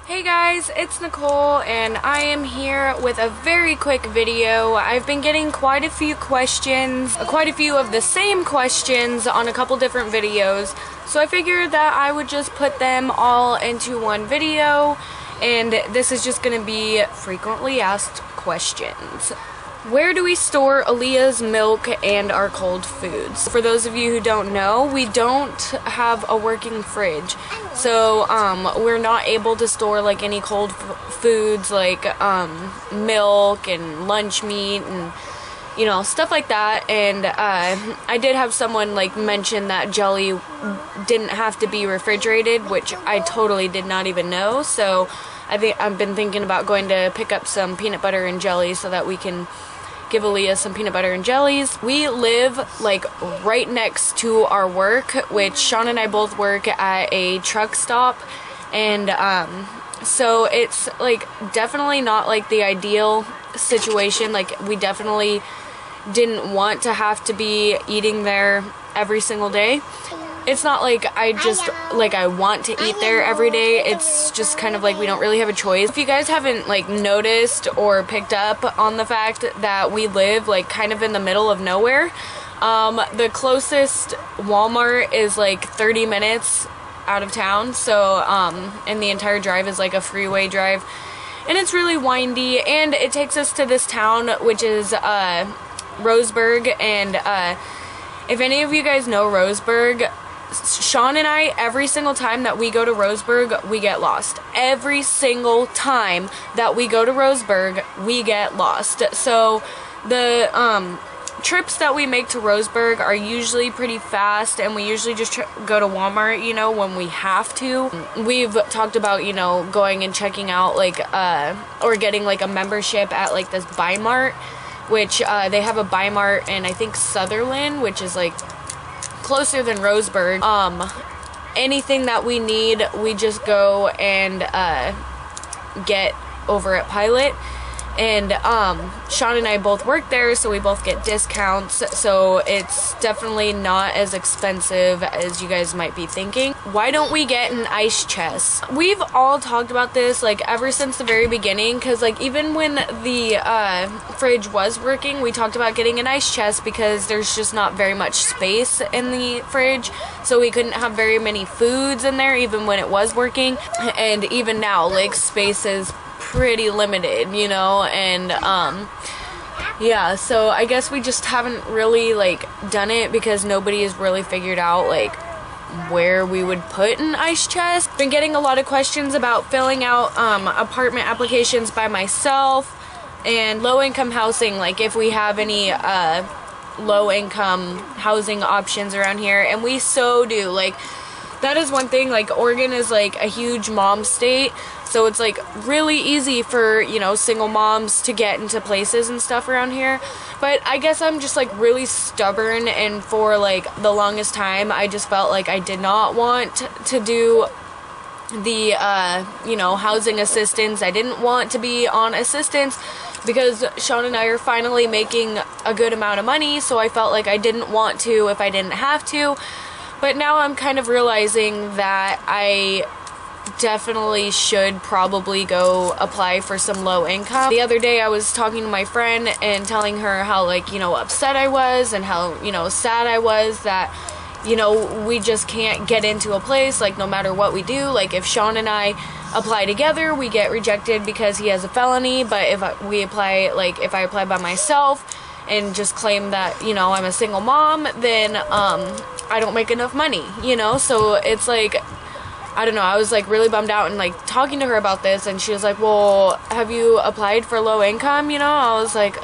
Hey guys, it's Nicole and I am here with a very quick video. I've been getting quite a few questions, quite a few of the same questions on a couple different videos. So I figured that I would just put them all into one video, and this is just going to be frequently asked questions. Where do we store Aaliyah's milk and our cold foods? For those of you who don't know, we don't have a working fridge. So we're not able to store like any cold foods like milk and lunch meat and stuff like that. And I did have someone like mention that jelly didn't have to be refrigerated, which I totally did not even know. So I've been thinking about going to pick up some peanut butter and jelly so that we can give Aaliyah some peanut butter and jellies. We live like right next to our work, which Sean and I both work at a truck stop, and so it's like definitely not like the ideal situation. Like we definitely didn't want to have to be eating there every single day. It's not like I want to eat there every day. It's just kind of like we don't really have a choice. If you guys haven't like noticed or picked up on the fact that we live like kind of in the middle of nowhere, the closest Walmart is like 30 minutes out of town. So and the entire drive is like a freeway drive, and it's really windy, and it takes us to this town which is Roseburg. And if any of you guys know Roseburg, Sean and I, every single time that we go to Roseburg, we get lost. Every single time that we go to Roseburg, we get lost. So the trips that we make to Roseburg are usually pretty fast, and we usually just go to Walmart, when we have to. We've talked about, going and checking out like or getting like a membership at like this Bi-Mart, which they have a Bi-Mart in I think Sutherland, which is like closer than Roseburg. Anything that we need, we just go and get over at Pilot. And Sean and I both work there, so we both get discounts, so it's definitely not as expensive as you guys might be thinking. Why don't we get an ice chest? We've all talked about this like ever since the very beginning, because like even when the fridge was working, we talked about getting an ice chest because there's just not very much space in the fridge, so we couldn't have very many foods in there even when it was working. And even now, like, space is pretty limited, and yeah, so I guess we just haven't really like done it because nobody has really figured out like where we would put an ice chest. Been getting a lot of questions about filling out apartment applications by myself and low-income housing, like if we have any low-income housing options around here, and we so do. Like, that is one thing, like Oregon is like a huge mom state, so it's like really easy for, single moms to get into places and stuff around here. But I guess I'm just like really stubborn, and for like the longest time I just felt like I did not want to do the housing assistance. I didn't want to be on assistance because Sean and I are finally making a good amount of money, so I felt like I didn't want to if I didn't have to. But now I'm kind of realizing that I definitely should probably go apply for some low income. The other day I was talking to my friend and telling her how like, upset I was and how, sad I was that, we just can't get into a place, like no matter what we do. Like if Sean and I apply together, we get rejected because he has a felony, but if I apply by myself and just claim that, I'm a single mom, then I don't make enough money, so it's like, I don't know, I was like really bummed out and like talking to her about this, and she was like, well, have you applied for low income? I was like,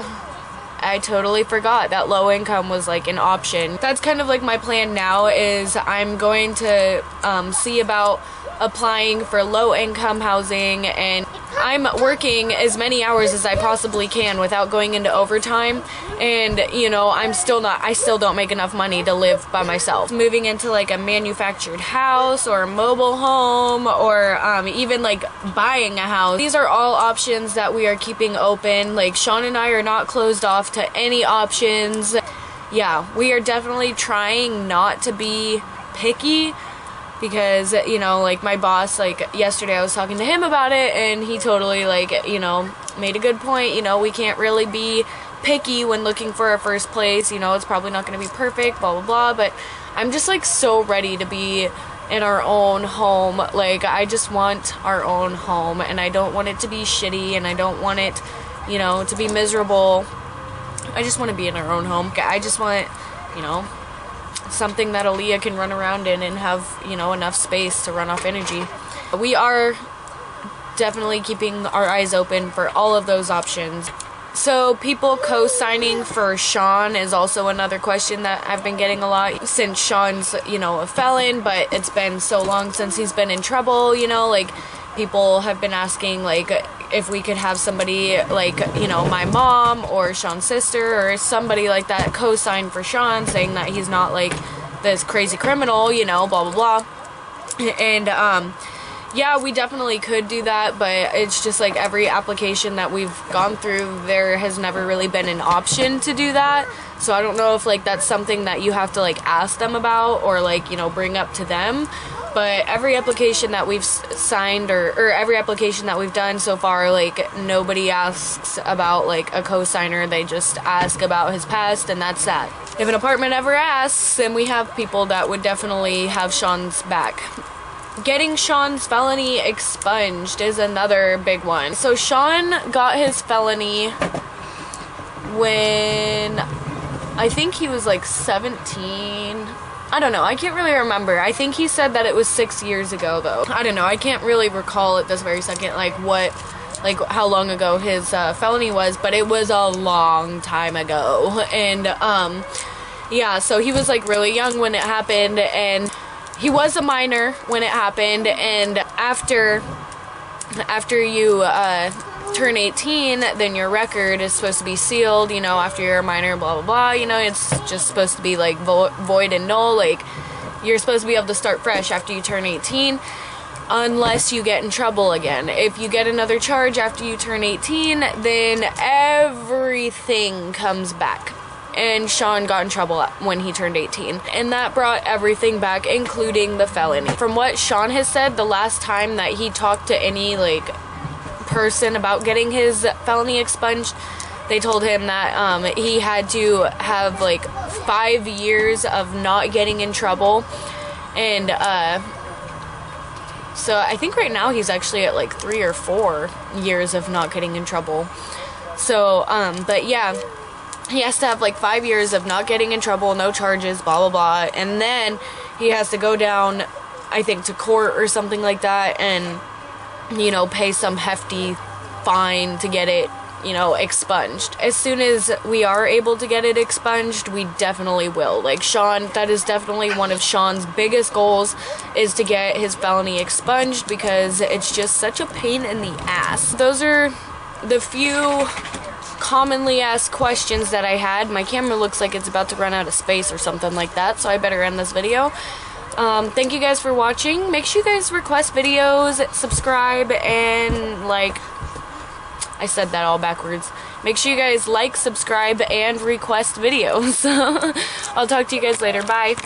I totally forgot that low income was like an option. That's kind of like my plan now, is I'm going to see about applying for low income housing, and I'm working as many hours as I possibly can without going into overtime, and I still don't make enough money to live by myself. Moving into like a manufactured house or a mobile home, or even like buying a house, these are all options that we are keeping open. Like Sean and I are not closed off to any options. Yeah, we are definitely trying not to be picky, because, you know, like my boss, like yesterday I was talking to him about it, and he totally, like, you know, made a good point. You know, we can't really be picky when looking for our first place. You know, it's probably not going to be perfect, blah blah blah, but I'm just like so ready to be in our own home. Like, I just want our own home, and I don't want it to be shitty, and I don't want it, you know, to be miserable. I just want to be in our own home. I just want, you know, something that Aaliyah can run around in and have, you know, enough space to run off energy. We are definitely keeping our eyes open for all of those options. So people co-signing for Sean is also another question that I've been getting a lot, since Sean's, you know, a felon, but it's been so long since he's been in trouble, you know, like people have been asking, like, if we could have somebody like, you know, my mom or Sean's sister or somebody like that co-sign for Sean, saying that he's not like this crazy criminal, you know, blah blah blah. And yeah, we definitely could do that, but it's just like every application that we've gone through, there has never really been an option to do that. So I don't know if like that's something that you have to like ask them about or like, you know, bring up to them. But every application that we've signed or every application that we've done so far, like nobody asks about like a co-signer. They just ask about his past, and that's that. If an apartment ever asks, then we have people that would definitely have Sean's back. Getting Sean's felony expunged is another big one. So Sean got his felony when I think he was like 17. I don't know, I can't really remember. I think he said that it was 6 years ago though. I don't know, I can't really recall at this very second like how long ago his felony was, but it was a long time ago. And yeah, so he was like really young when it happened, and he was a minor when it happened. And after you turn 18, then your record is supposed to be sealed, you know, after you're a minor, blah blah blah, you know, it's just supposed to be like void and null. Like, you're supposed to be able to start fresh after you turn 18, unless you get in trouble again. If you get another charge after you turn 18, then everything comes back. And Sean got in trouble when he turned 18, and that brought everything back, including the felony. From what Sean has said, the last time that he talked to any like person about getting his felony expunged, they told him that he had to have like 5 years of not getting in trouble. And so I think right now he's actually at like 3 or 4 years of not getting in trouble. So but yeah, he has to have like 5 years of not getting in trouble, no charges, blah blah blah, and then he has to go down, I think, to court or something like that, and, you know, pay some hefty fine to get it, you know, expunged. As soon as we are able to get it expunged, we definitely will. Like Sean, that is definitely one of Sean's biggest goals, is to get his felony expunged, because it's just such a pain in the ass. Those are the few commonly asked questions that I had. My camera looks like it's about to run out of space or something like that, so I better end this video. Thank you guys for watching. Make sure you guys request videos, subscribe, and like, I said that all backwards. Make sure you guys like, subscribe, and request videos. I'll talk to you guys later. Bye.